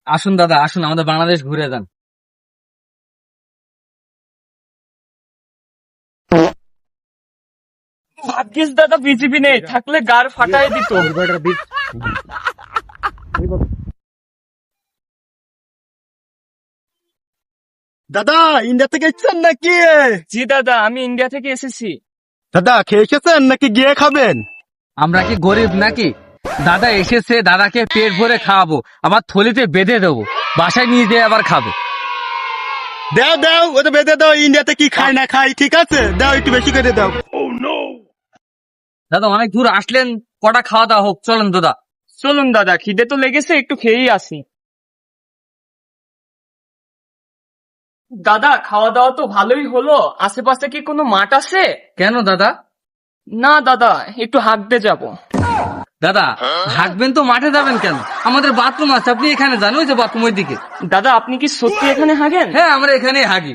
আসুন দাদা, আসুন আমাদের বাংলাদেশ ঘুরে যান। ভাগ্যিস দাদা বিজেপি নেই, থাকলে গার ফাটাই দিত। দাদা ইন্ডিয়া থেকে এসেছেন নাকি? জি দাদা, আমি ইন্ডিয়া থেকে এসেছি। দাদা খেয়ে এসেছেন নাকি গিয়ে খাবেন? আমরা কি গরিব নাকি? দাদা এসেছে, দাদাকে পেট ভরে খাওয়াবো, আবার থলিতে বেঁধে দেবো, বাসায় নিয়ে যেয়ে আবার খাবে। দাও দাও, ওটা বেঁধে দাও। ইন্ডিয়াতে কি খায় না খাই, ঠিক আছে, দাও একটু বেশি করে দাও। দাদা অনেক দূর আসলেন, কটা খাওয়া দাওয়া হোক, চলেন দাদা। চলুন দাদা, খিদে তো লেগেছে, একটু খেয়েই আসি। দাদা খাওয়া দাওয়া তো ভালোই হলো, আশেপাশে কি কোনো মাঠ আছে? কেন দাদা? না দাদা, একটু হাঁটতে যাব। দাদা হাঁটবেন তো মাঠে যাবেন কেন? আমাদের বাথরুম আছে, আপনি এখানে যান, ওই যে বাথরুম ওই দিকে। দাদা আপনি কি সত্যি এখানে হাঁকেন? হ্যাঁ আমরা এখানেই হাগি।